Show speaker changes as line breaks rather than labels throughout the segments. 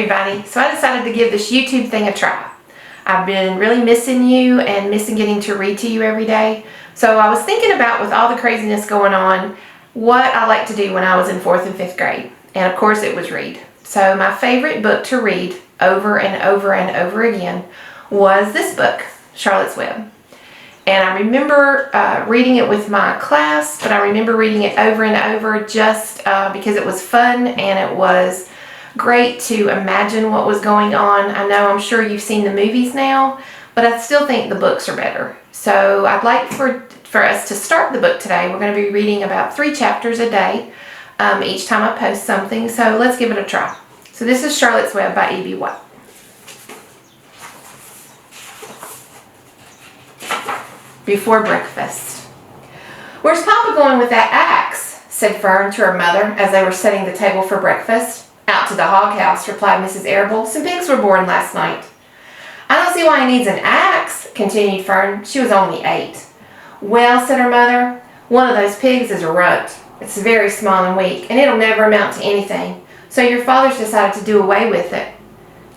everybody. So I decided to give this YouTube thing a try. I've been really missing you and missing getting to read to you every day. So I was thinking about, with all the craziness going on, what I liked to do when I was in 4th and 5th grade. And of course it was read. So my favorite book to read over and over and over again was this book, Charlotte's Web. And I remember reading it with my class, but I remember reading it over and over just because it was fun and it was great to imagine what was going on. I'm sure you've seen the movies now, but I still think the books are better. So I'd like for us to start the book today. We're going to be reading about 3 chapters a day each time I post something. So let's give it a try. So this is Charlotte's Web by E.B. White. Before breakfast. "Where's Papa going with that axe?" said Fern to her mother as they were setting the table for breakfast. "Out to the hog house," replied Mrs. Arable. "Some pigs were born last night." "I don't see why he needs an axe," continued Fern. She was only 8. "Well," said her mother, "one of those pigs is a runt. It's very small and weak, and it'll never amount to anything. So your father's decided to do away with it."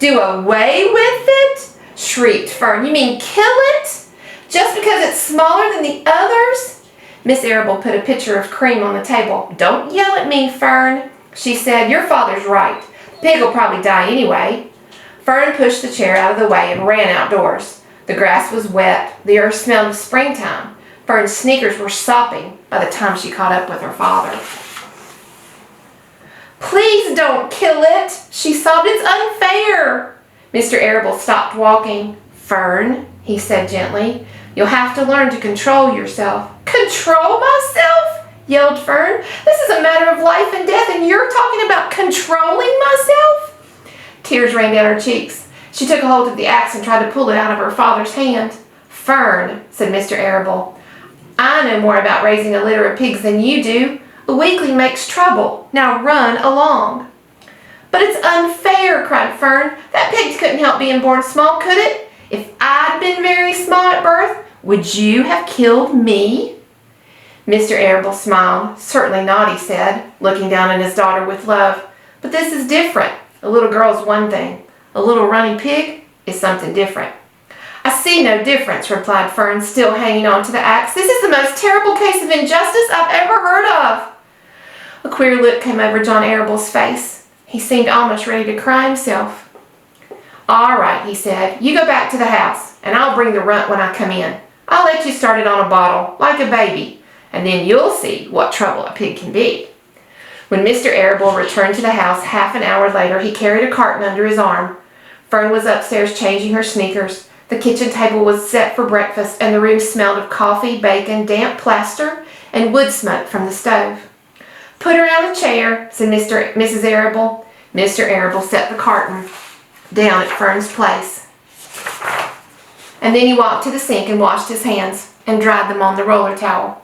"Do away with it?" shrieked Fern. "You mean kill it? Just because it's smaller than the others?" Miss Arable put a pitcher of cream on the table. "Don't yell at me, Fern," she said. "Your father's right. The pig will probably die anyway." Fern pushed the chair out of the way and ran outdoors. The grass was wet. The earth smelled of springtime. Fern's sneakers were sopping by the time she caught up with her father. "Please don't kill it," she sobbed. "It's unfair." Mr. Arable stopped walking. "Fern," he said gently, "you'll have to learn to control yourself." "Control myself?" yelled Fern. "This is a matter of life and death, and you're talking about controlling myself?" Tears ran down her cheeks. She took a hold of the axe and tried to pull it out of her father's hand. "Fern," said Mr. Arable, "I know more about raising a litter of pigs than you do. A weakling makes trouble. Now run along." "But it's unfair," cried Fern. "That pig couldn't help being born small, could it? If I'd been very small at birth, would you have killed me?" Mr. Arable smiled. "Certainly not," he said, looking down at his daughter with love. "But this is different. A little girl's one thing. A little running pig is something different." "I see no difference," replied Fern, still hanging on to the axe. "This is the most terrible case of injustice I've ever heard of." A queer look came over John Arable's face. He seemed almost ready to cry himself. "All right," he said. "You go back to the house, and I'll bring the runt when I come in. I'll let you start it on a bottle, like a baby, and then you'll see what trouble a pig can be." When Mr. Arable returned to the house half an hour later, he carried a carton under his arm. Fern was upstairs changing her sneakers. The kitchen table was set for breakfast, and the room smelled of coffee, bacon, damp plaster, and wood smoke from the stove. "Put her on a chair," said Mrs. Arable. Mr. Arable set the carton down at Fern's place. And then he walked to the sink and washed his hands and dried them on the roller towel.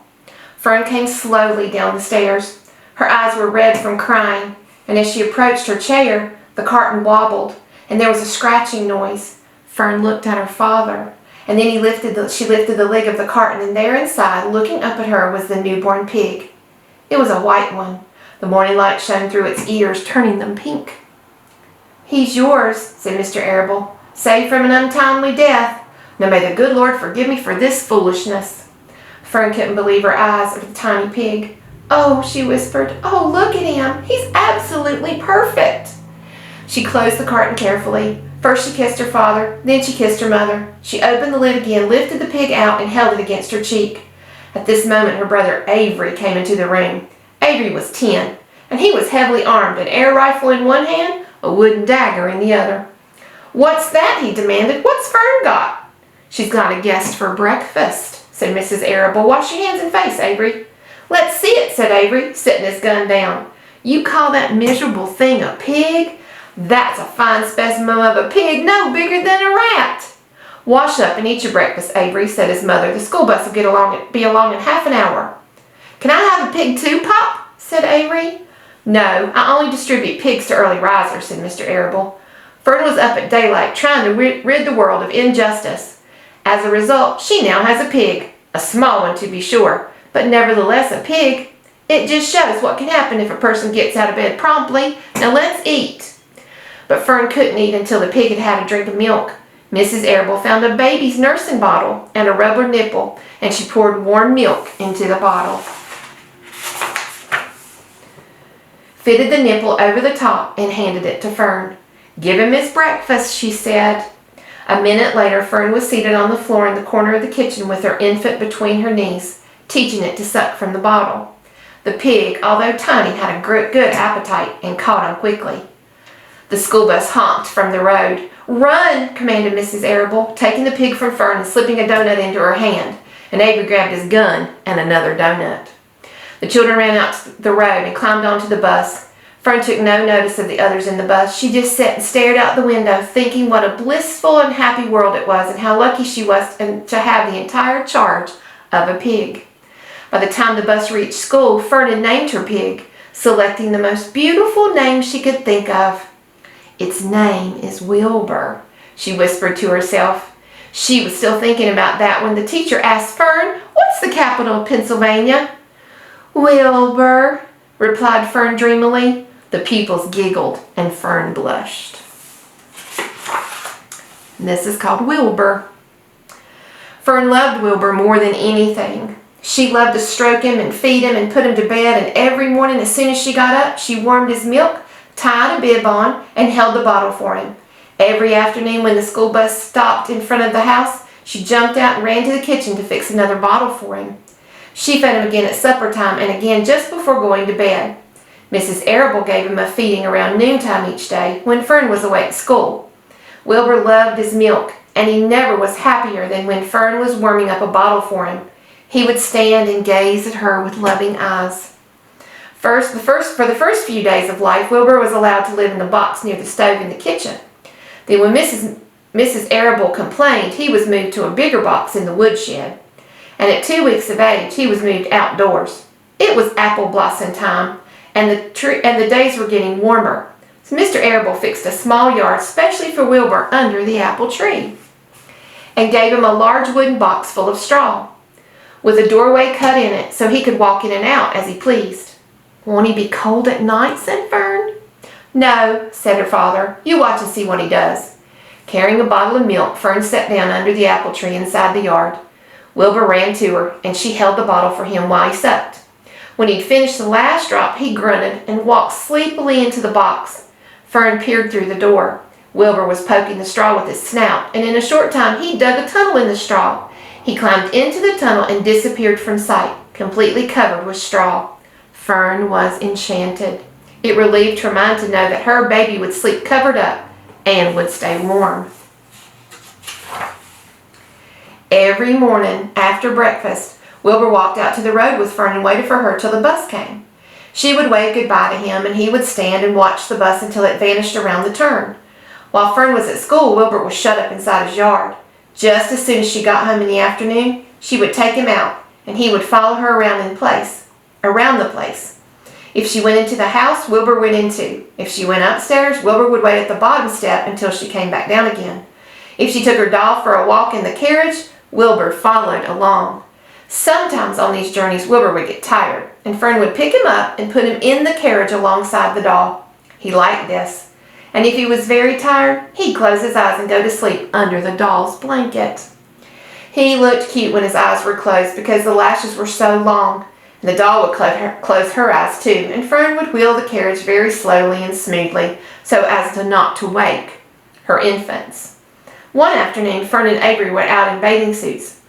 Fern came slowly down the stairs. Her eyes were red from crying, and as she approached her chair, the carton wobbled, and there was a scratching noise. Fern looked at her father, and then she lifted the lid of the carton, and there inside, looking up at her, was the newborn pig. It was a white one. The morning light shone through its ears, turning them pink. "He's yours," said Mr. Arable, "saved from an untimely death. Now may the good Lord forgive me for this foolishness." Fern couldn't believe her eyes of the tiny pig. "Oh," she whispered, "oh, look at him. He's absolutely perfect." She closed the carton carefully. First she kissed her father, then she kissed her mother. She opened the lid again, lifted the pig out, and held it against her cheek. At this moment her brother Avery came into the room. Avery was 10, and he was heavily armed, an air rifle in one hand, a wooden dagger in the other. "What's that?" he demanded. "What's Fern got?" "She's got a guest for breakfast," said Mrs. Arable. "Wash your hands and face, Avery." "Let's see it," said Avery, setting his gun down. "You call that miserable thing a pig? That's a fine specimen of a pig, no bigger than a rat." "Wash up and eat your breakfast, Avery," said his mother. "The school bus will be along in half an hour." "Can I have a pig too, Pop?" said Avery. "No, I only distribute pigs to early risers," said Mr. Arable. Fern was up at daylight trying to rid the world of injustice. As a result, she now has a pig. A small one, to be sure, but nevertheless a pig. It just shows what can happen if a person gets out of bed promptly. Now let's eat. but Fern couldn't eat until the pig had had a drink of milk. Mrs. Arable found a baby's nursing bottle and a rubber nipple, and she poured warm milk into the bottle. Fitted the nipple over the top and handed it to Fern. "Give him his breakfast," she said. A minute later, Fern was seated on the floor in the corner of the kitchen with her infant between her knees, teaching it to suck from the bottle. The pig, although tiny, had a good appetite and caught on quickly. The school bus honked from the road. "Run!" commanded Mrs. Arable, taking the pig from Fern and slipping a donut into her hand. And Avery grabbed his gun and another donut. The children ran out the road and climbed onto the bus. Fern took no notice of the others in the bus. She just sat and stared out the window, thinking what a blissful and happy world it was and how lucky she was to have the entire charge of a pig. By the time the bus reached school, Fern had named her pig, selecting the most beautiful name she could think of. "Its name is Wilbur," she whispered to herself. She was still thinking about that when the teacher asked Fern, "What's the capital of Pennsylvania?" "Wilbur," replied Fern dreamily. The pupils giggled and Fern blushed. And this is called Wilbur. Fern loved Wilbur more than anything. She loved to stroke him and feed him and put him to bed, and every morning as soon as she got up, she warmed his milk, tied a bib on, and held the bottle for him. Every afternoon when the school bus stopped in front of the house, she jumped out and ran to the kitchen to fix another bottle for him. She fed him again at supper time and again just before going to bed. Mrs. Arable gave him a feeding around noontime each day when Fern was away at school. Wilbur loved his milk, and he never was happier than when Fern was warming up a bottle for him. He would stand and gaze at her with loving eyes. For the first few days of life, Wilbur was allowed to live in the box near the stove in the kitchen. Then when Mrs. Arable complained, he was moved to a bigger box in the woodshed. And at 2 weeks of age, he was moved outdoors. It was apple blossom time, and the days were getting warmer. So Mr. Arable fixed a small yard specially for Wilbur under the apple tree and gave him a large wooden box full of straw with a doorway cut in it so he could walk in and out as he pleased. "Won't he be cold at night?" said Fern. "No," said her father. "You watch and see what he does." Carrying a bottle of milk, Fern sat down under the apple tree inside the yard. Wilbur ran to her, and she held the bottle for him while he sucked. When he'd finished the last drop, he grunted and walked sleepily into the box. Fern peered through the door. Wilbur was poking the straw with his snout, and in a short time he dug a tunnel in the straw. He climbed into the tunnel and disappeared from sight, completely covered with straw. Fern was enchanted. It relieved her mind to know that her baby would sleep covered up and would stay warm. Every morning after breakfast, Wilbur walked out to the road with Fern and waited for her till the bus came. She would wave goodbye to him, and he would stand and watch the bus until it vanished around the turn. While Fern was at school, Wilbur was shut up inside his yard. Just as soon as she got home in the afternoon, she would take him out, and he would follow her around the place. If she went into the house, Wilbur went in too. If she went upstairs, Wilbur would wait at the bottom step until she came back down again. If she took her doll for a walk in the carriage, Wilbur followed along. Sometimes on these journeys, Wilbur would get tired, and Fern would pick him up and put him in the carriage alongside the doll. He liked this. And if he was very tired, he'd close his eyes and go to sleep under the doll's blanket. He looked cute when his eyes were closed because the lashes were so long. And the doll would close her eyes too, and Fern would wheel the carriage very slowly and smoothly so as to not to wake her infants. One afternoon, Fern and Avery were out in bathing suits.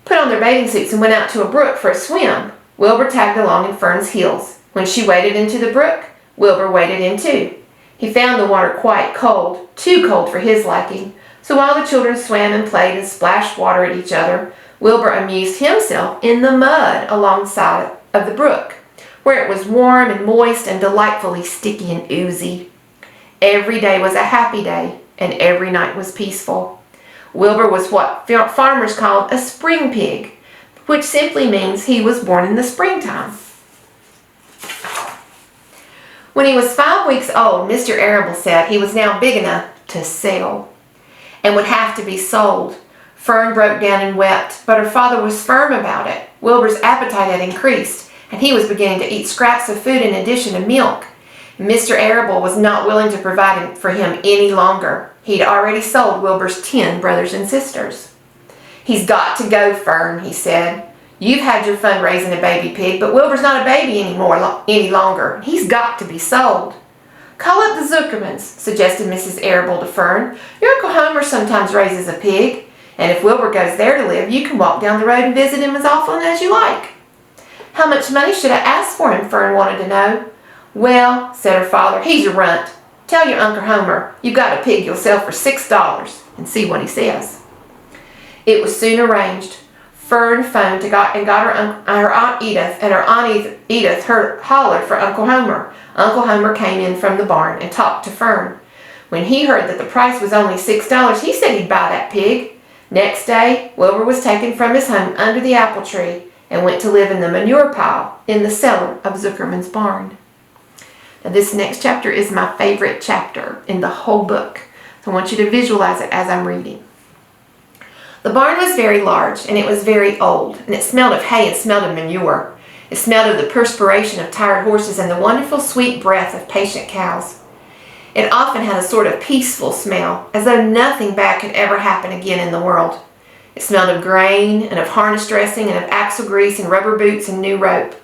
Put on their bathing suits and went out to a brook for a swim. Wilbur tagged along in Fern's heels. When she waded into the brook, Wilbur waded in too. He found the water quite cold, too cold for his liking. So while the children swam and played and splashed water at each other, Wilbur amused himself in the mud alongside of the brook, where it was warm and moist and delightfully sticky and oozy. Every day was a happy day, and every night was peaceful. Wilbur was what farmers called a spring pig, which simply means he was born in the springtime. When he was 5 weeks old, Mr. Arable said he was now big enough to sell and would have to be sold. Fern broke down and wept, but her father was firm about it. Wilbur's appetite had increased, and he was beginning to eat scraps of food in addition to milk. Mr. Arable was not willing to provide for him any longer. He'd already sold Wilbur's 10 brothers and sisters. "He's got to go, Fern," he said. "You've had your fun raising a baby pig, but Wilbur's not a baby any longer. He's got to be sold." "Call up the Zuckermans," suggested Mrs. Arable to Fern. "Your Uncle Homer sometimes raises a pig, and if Wilbur goes there to live, you can walk down the road and visit him as often as you like." "How much money should I ask for him?" Fern wanted to know. "Well," said her father, "he's a runt. Tell your Uncle Homer you've got a pig you'll sell for $6 and see what he says." It was soon arranged. Fern phoned and got her Aunt Edith, and her Aunt Edith hollered for Uncle Homer. Uncle Homer came in from the barn and talked to Fern. When he heard that the price was only $6, he said he'd buy that pig. Next day, Wilbur was taken from his home under the apple tree and went to live in the manure pile in the cellar of Zuckerman's barn. Now, this next chapter is my favorite chapter in the whole book. So I want you to visualize it as I'm reading. The barn was very large, and it was very old, and it smelled of hay and smelled of manure. It smelled of the perspiration of tired horses and the wonderful sweet breath of patient cows. It often had a sort of peaceful smell, as though nothing bad could ever happen again in the world. It smelled of grain and of harness dressing and of axle grease and rubber boots and new rope.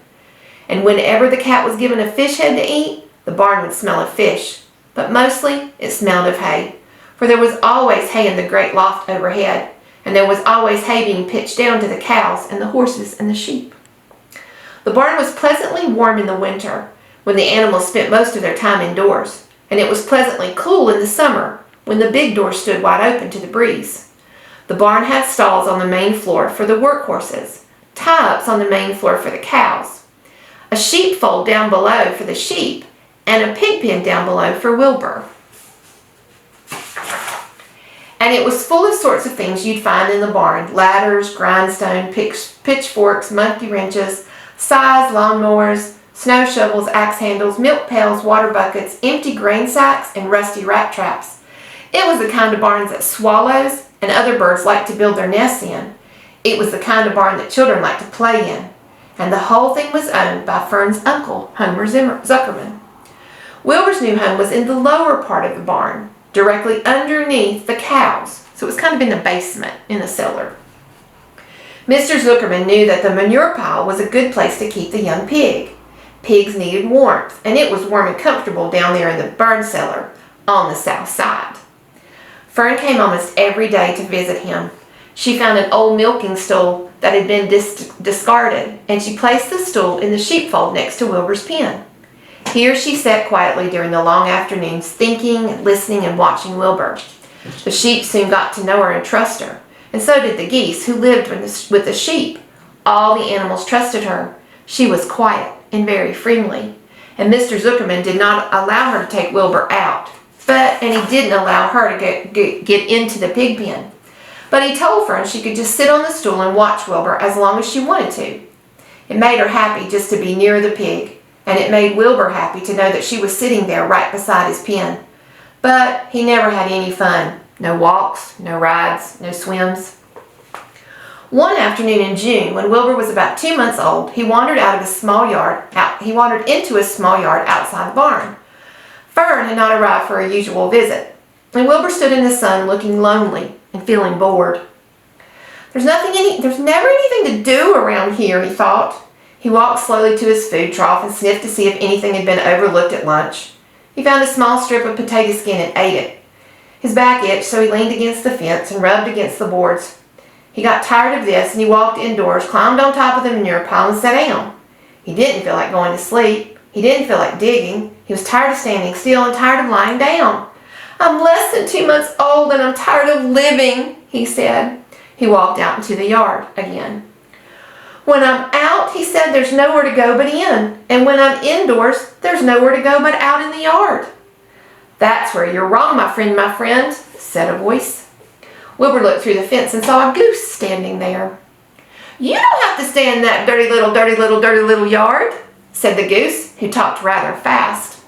And whenever the cat was given a fish head to eat, the barn would smell of fish. But mostly it smelled of hay, for there was always hay in the great loft overhead, and there was always hay being pitched down to the cows and the horses and the sheep. The barn was pleasantly warm in the winter, when the animals spent most of their time indoors, and it was pleasantly cool in the summer, when the big door stood wide open to the breeze. The barn had stalls on the main floor for the work horses, tie-ups on the main floor for the cows, a sheepfold down below for the sheep, and a pig pen down below for Wilbur. And it was full of sorts of things you'd find in the barn: ladders, grindstone, pitchforks, monkey wrenches, scythes, lawnmowers, snow shovels, axe handles, milk pails, water buckets, empty grain sacks, and rusty rat traps. It was the kind of barns that swallows and other birds like to build their nests in. It was the kind of barn that children like to play in. And the whole thing was owned by Fern's uncle, Homer Zuckerman. Wilbur's new home was in the lower part of the barn, directly underneath the cows, so it was kind of in the basement, in the cellar. Mr. Zuckerman knew that the manure pile was a good place to keep the young pig. Pigs needed warmth, and it was warm and comfortable down there in the barn cellar on the south side. Fern came almost every day to visit him. She found an old milking stool that had been discarded, and she placed the stool in the sheepfold next to Wilbur's pen. Here she sat quietly during the long afternoons, thinking, listening, and watching Wilbur. The sheep soon got to know her and trust her, and so did the geese who lived with the sheep. All the animals trusted her. She was quiet and very friendly, and Mr. Zuckerman did not allow her to take Wilbur out, and he didn't allow her to get into the pig pen. But he told Fern she could just sit on the stool and watch Wilbur as long as she wanted to. It made her happy just to be near the pig, and it made Wilbur happy to know that she was sitting there right beside his pen. But he never had any fun. No walks, no rides, no swims. One afternoon in June, when Wilbur was about 2 months old, he wandered into a small yard outside the barn. Fern had not arrived for her usual visit, and Wilbur stood in the sun looking lonely and feeling bored. There's never anything to do around here, he thought. He walked slowly to his food trough and sniffed to see if anything had been overlooked at lunch. He found a small strip of potato skin and ate it. His back itched, so he leaned against the fence and rubbed against the boards. He got tired of this, and he walked indoors, climbed on top of the manure pile, and sat down. He didn't feel like going to sleep. He didn't feel like digging. He was tired of standing still and tired of lying down. "I'm less than 2 months old, and I'm tired of living," he said. He walked out into the yard again. "When I'm out," he said, "there's nowhere to go but in. And when I'm indoors, there's nowhere to go but out in the yard." "That's where you're wrong, my friend," said a voice. Wilbur looked through the fence and saw a goose standing there. "You don't have to stay in that dirty little yard," said the goose, who talked rather fast.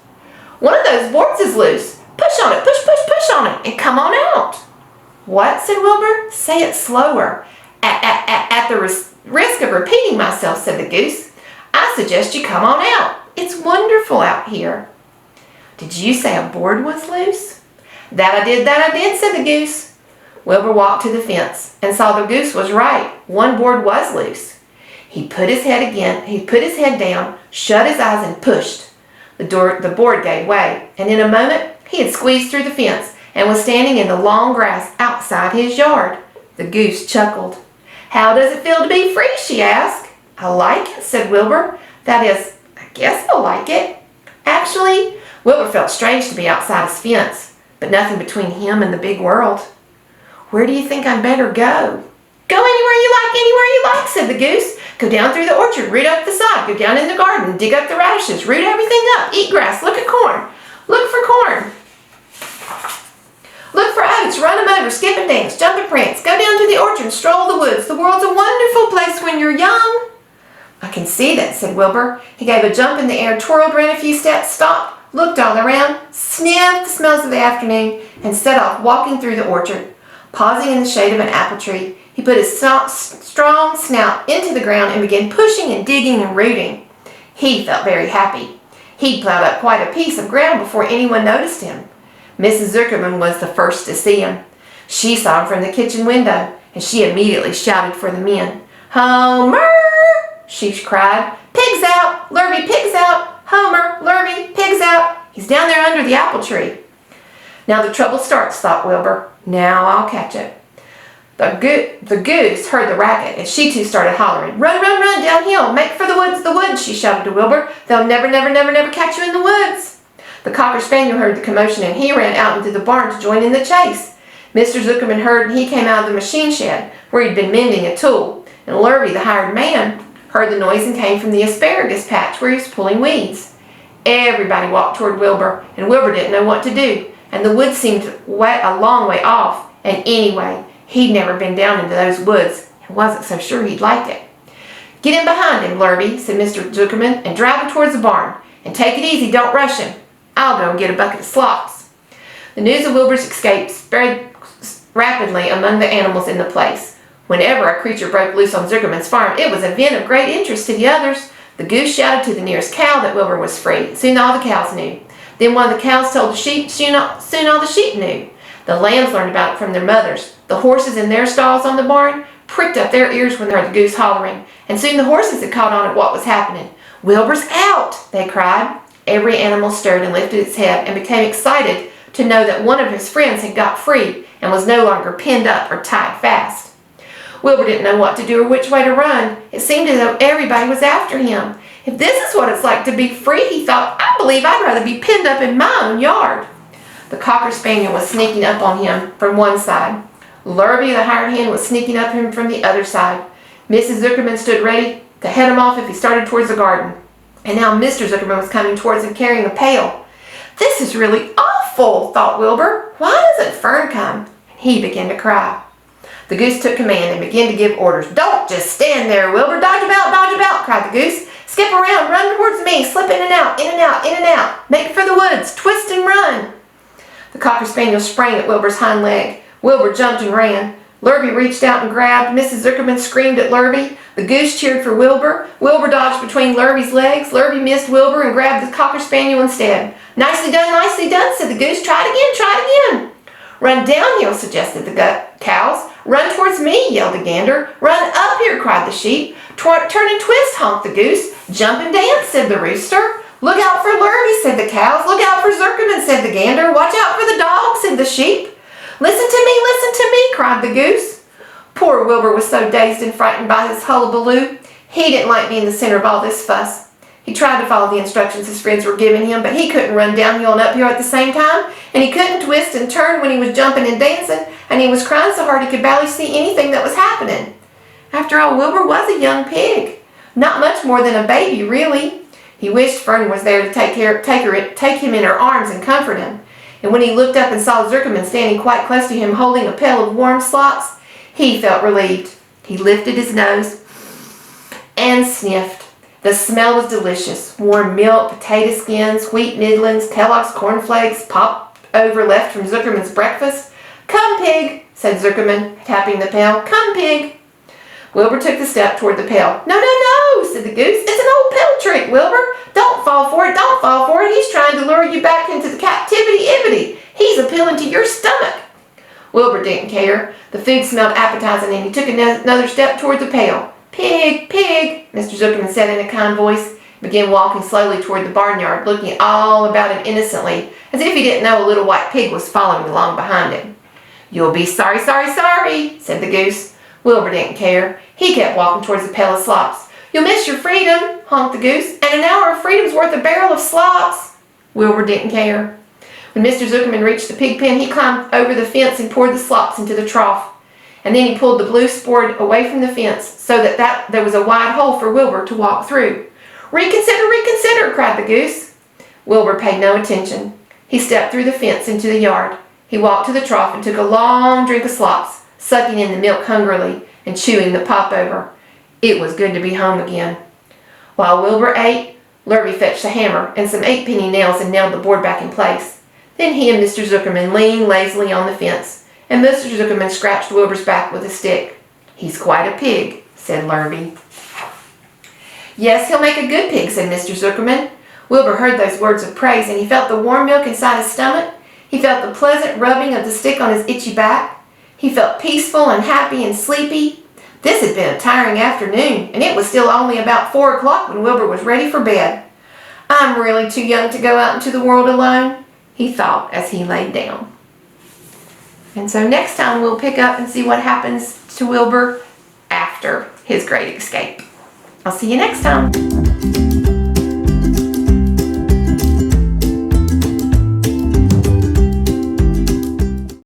"One of those boards is loose. Push on it, push on it, and come on out." "What?" said Wilbur. "Say it slower." At the risk of repeating myself," said the goose, "I suggest you come on out. It's wonderful out here." Did you say a board was loose?" That I did," said the goose. Wilbur walked to the fence and saw the goose was right. One board was loose. He put his head down, shut his eyes, and pushed. The board gave way, and in a moment he had squeezed through the fence and was standing in the long grass outside his yard. The goose chuckled. "How does it feel to be free?" she asked. "I like it," said Wilbur. "That is, I guess I like it." Actually, Wilbur felt strange to be outside his fence, but nothing between him and the big world. "Where do you think I'd better go?" "Go anywhere you like," said the goose. "Go down through the orchard, root up the sod, go down in the garden, dig up the radishes, root everything up, eat grass, look at corn, look for corn. Look for oats, run them over, skip and dance, jump and prance, go down to the orchard, stroll the woods. The world's a wonderful place when you're young." "I can see that," said Wilbur. He gave a jump in the air, twirled, ran a few steps, stopped, looked all around, sniffed the smells of the afternoon, and set off walking through the orchard. Pausing in the shade of an apple tree, he put his strong snout into the ground and began pushing and digging and rooting. He felt very happy. He'd plowed up quite a piece of ground before anyone noticed him. Mrs. Zuckerman was the first to see him. She saw him from the kitchen window, and she immediately shouted for the men. "Homer!" she cried. "Pigs out! Lurvy, pigs out! Homer, Lurvy, pigs out! He's down there under the apple tree." "Now the trouble starts," thought Wilbur. "Now I'll catch it." The goose heard the racket, and she too started hollering. "Run, run, run, downhill! Make for the woods!" she shouted to Wilbur. "They'll never catch you in the woods!" The cocker spaniel heard the commotion, and he ran out into the barn to join in the chase. Mr. Zuckerman heard, and he came out of the machine shed, where he'd been mending a tool. And Lurvy, the hired man, heard the noise and came from the asparagus patch where he was pulling weeds. Everybody walked toward Wilbur, and Wilbur didn't know what to do, and the woods seemed a long way off, and anyway, he'd never been down into those woods and wasn't so sure he'd like it. "Get in behind him, Lurvy," said Mr. Zuckerman, "and drive him towards the barn. And take it easy, don't rush him. I'll go and get a bucket of slops." The news of Wilbur's escape spread rapidly among the animals in the place. Whenever a creature broke loose on Zuckerman's farm, it was an event of great interest to the others. The goose shouted to the nearest cow that Wilbur was free. Soon all the cows knew. Then one of the cows told the sheep. Soon all the sheep knew. The lambs learned about it from their mothers. The horses in their stalls on the barn pricked up their ears when they heard the goose hollering, and soon the horses had caught on at what was happening. "Wilbur's out!" they cried. Every animal stirred and lifted its head and became excited to know that one of his friends had got free and was no longer pinned up or tied fast. Wilbur didn't know what to do or which way to run. It seemed as though everybody was after him. If this is what it's like to be free, he thought, "I believe I'd rather be pinned up in my own yard." The cocker spaniel was sneaking up on him from one side. Lurvy, the hired hand, was sneaking up him from the other side. Mrs. Zuckerman stood ready to head him off if he started towards the garden. And now Mr. Zuckerman was coming towards him carrying a pail. "This is really awful," thought Wilbur. "Why doesn't Fern come?" And he began to cry. The goose took command and began to give orders. "Don't just stand there, Wilbur. Dodge about," cried the goose. "Skip around, run towards me, slip in and out, in and out, in and out. Make for the woods, twist and run." The cocker spaniel sprang at Wilbur's hind leg. Wilbur jumped and ran. Lurvy reached out and grabbed. Mrs. Zuckerman screamed at Lurvy. The goose cheered for Wilbur. Wilbur dodged between Lurvy's legs. Lurvy missed Wilbur and grabbed the cocker spaniel instead. Nicely done," said the goose. Try it again. "Run downhill," suggested the cows. "Run towards me," yelled the gander. "Run up here," cried the sheep. "Turn and twist," honked the goose. "Jump and dance," said the rooster. "Look out for Lurvy," said the cows. "Look out for Zuckerman," said the gander. "Watch out for the dog," said the sheep. Listen to me," cried the goose. Poor Wilbur was so dazed and frightened by his hullabaloo. He didn't like being the center of all this fuss. He tried to follow the instructions his friends were giving him, but he couldn't run downhill and uphill at the same time, and he couldn't twist and turn when he was jumping and dancing, and he was crying so hard he could barely see anything that was happening. After all, Wilbur was a young pig. Not much more than a baby, really. He wished Fern was there to take him in her arms and comfort him. And when he looked up and saw Zuckerman standing quite close to him holding a pail of warm slops, he felt relieved. He lifted his nose and sniffed. The smell was delicious. Warm milk, potato skins, wheat nidlings, Kellogg's cornflakes, popped over left from Zuckerman's breakfast. "Come, pig," said Zuckerman, tapping the pail. "Come, pig." Wilbur took the step toward the pail. No, No, said the goose. It's an old pill trick, Wilbur. Don't fall for it. Don't fall for it. He's trying to lure you back into the captivity-ivity. He's appealing to your stomach. Wilbur didn't care. The food smelled appetizing and he took another step toward the pail. Pig, pig, Mr. Zuckerman said in a kind voice. He began walking slowly toward the barnyard, looking all about him innocently, as if he didn't know a little white pig was following along behind him. You'll be sorry, sorry, sorry, said the goose. Wilbur didn't care. He kept walking towards the pail of slops. You'll miss your freedom, honked the goose, and an hour of freedom's worth a barrel of slops. Wilbur didn't care. When Mr. Zuckerman reached the pig pen, he climbed over the fence and poured the slops into the trough. And then he pulled the blue sport away from the fence so that there was a wide hole for Wilbur to walk through. Reconsider, reconsider, cried the goose. Wilbur paid no attention. He stepped through the fence into the yard. He walked to the trough and took a long drink of slops, sucking in the milk hungrily and chewing the pop over. It was good to be home again. While Wilbur ate, Lurvy fetched a hammer and some 8-penny nails and nailed the board back in place. Then he and Mr. Zuckerman leaned lazily on the fence, and Mr. Zuckerman scratched Wilbur's back with a stick. He's quite a pig, said Lurvy. Yes, he'll make a good pig, said Mr. Zuckerman. Wilbur heard those words of praise, and he felt the warm milk inside his stomach. He felt the pleasant rubbing of the stick on his itchy back. He felt peaceful and happy and sleepy. This had been a tiring afternoon, and it was still only about 4 o'clock when Wilbur was ready for bed. I'm really too young to go out into the world alone, he thought as he laid down. And so next time we'll pick up and see what happens to Wilbur after his great escape. I'll see you next time.